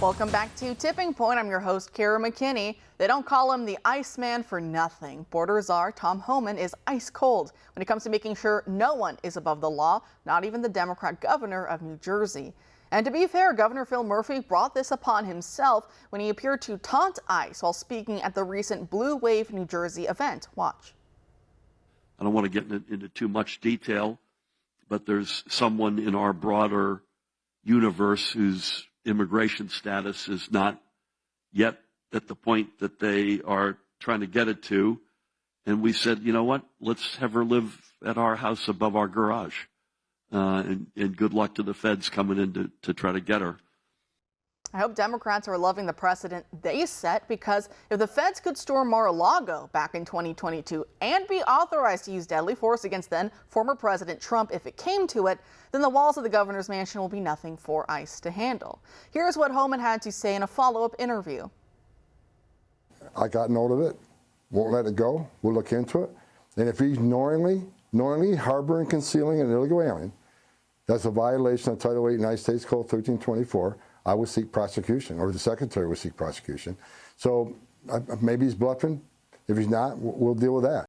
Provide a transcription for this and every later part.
Welcome back to Tipping Point. I'm your host, Kara McKinney. They don't call him the Iceman for nothing. Border czar Tom Homan is ice cold when it comes to making sure no one is above the law, not even the Democrat governor of New Jersey. And to be fair, Governor Phil Murphy brought this upon himself when he appeared to taunt ICE while speaking at the recent Blue Wave New Jersey event. Watch. I don't want to get into too much detail, but there's someone in our broader universe whose immigration status is not yet at the point that they are trying to get it to. And we said, you know what, let's have her live at our house above our garage. And good luck to the feds coming in to try to get her. I hope Democrats are loving the precedent they set, because if the feds could storm Mar-a-Lago back in 2022 and be authorized to use deadly force against then former President Trump if it came to it, then the walls of the governor's mansion will be nothing for ICE to handle. Here's what Homan had to say in a follow-up interview. I got note of it, won't let it go, we'll look into it. And if he's knowingly harboring, concealing an illegal alien, that's a violation of Title 8 United States Code 1324. I would seek prosecution, or the secretary would seek prosecution. So maybe he's bluffing. If he's not, we'll deal with that.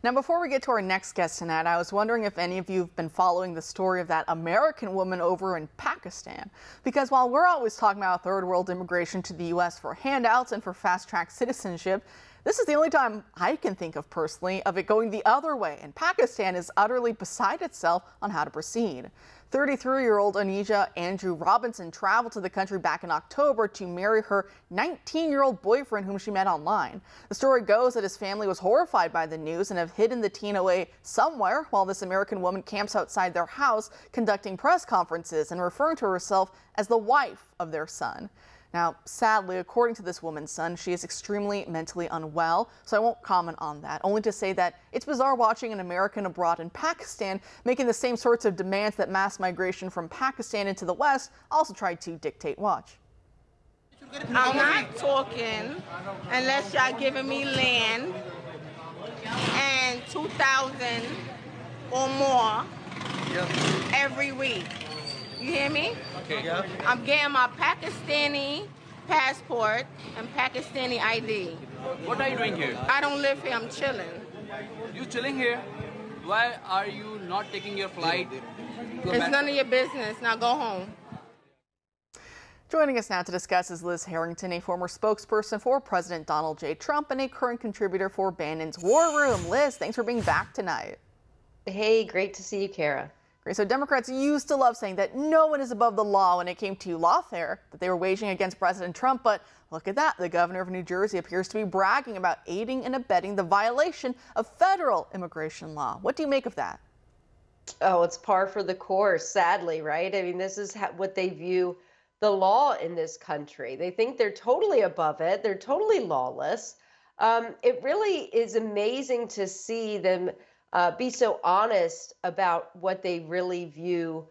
Now, before we get to our next guest tonight, I was wondering if any of you have been following the story of that American woman over in Pakistan. Because while we're always talking about third world immigration to the U.S. for handouts and for fast-track citizenship, this is the only time I can think of personally of it going the other way, and Pakistan is utterly beside itself on how to proceed. 33-year-old Anija Andrew Robinson traveled to the country back in October to marry her 19-year-old boyfriend whom she met online. The story goes that his family was horrified by the news and have hidden the teen away somewhere while this American woman camps outside their house conducting press conferences and referring to herself as the wife of their son. Now, sadly, according to this woman's son, she is extremely mentally unwell, so I won't comment on that, only to say that it's bizarre watching an American abroad in Pakistan making the same sorts of demands that mass migration from Pakistan into the West also tried to dictate. Watch. I'm not talking unless y'all giving me land and 2,000 or more every week. You hear me? Okay. Yeah. I'm getting my Pakistani passport and Pakistani ID. What are you doing here? I don't live here, I'm chilling. You chilling here? Why are you not taking your flight to It's America? none of your business. Now go home. Joining us now to discuss is Liz Harrington, a former spokesperson for President Donald J. Trump and a current contributor for Bannon's War Room. Liz, thanks for being back tonight. Hey, great to see you, Kara. Great. So Democrats used to love saying that no one is above the law when it came to lawfare that they were waging against President Trump. But look at that. The governor of New Jersey appears to be bragging about aiding and abetting the violation of federal immigration law. What do you make of that? Oh, it's par for the course, sadly, right? I mean, this is what they view the law in this country. They think they're totally above it. They're totally lawless. It really is amazing to see them be so honest about what they really view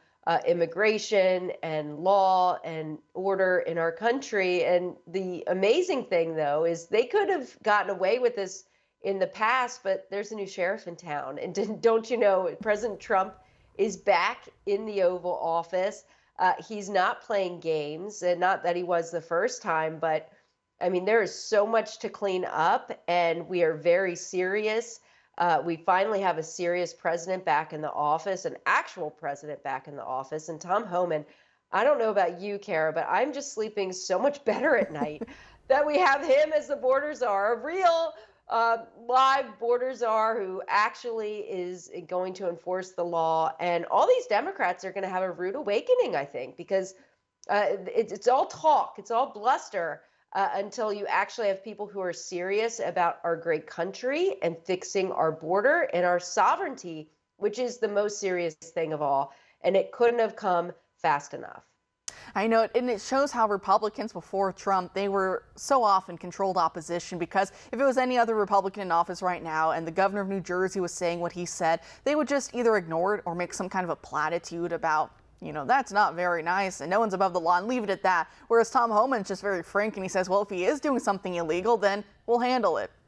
immigration and law and order in our country. And the amazing thing, though, is they could have gotten away with this in the past, but there's a new sheriff in town. And don't you know, President Trump is back in the Oval Office. He's not playing games, and not that he was the first time, but I mean, there is so much to clean up, and we are very serious. We finally have a serious president back in the office, an actual president back in the office. And Tom Homan, I don't know about you, Kara, but I'm just sleeping so much better at night that we have him as the border czar, a real live border czar who actually is going to enforce the law. And all these Democrats are going to have a rude awakening, I think, because it's all talk, it's all bluster. Until you actually have people who are serious about our great country and fixing our border and our sovereignty, which is the most serious thing of all. And it couldn't have come fast enough. I know, and it shows how Republicans before Trump, they were so often controlled opposition, because if it was any other Republican in office right now and the governor of New Jersey was saying what he said, they would just either ignore it or make some kind of a platitude about, you know, that's not very nice and no one's above the law, and leave it at that. Whereas Tom Homan's just very frank and he says, well, if he is doing something illegal, then we'll handle it.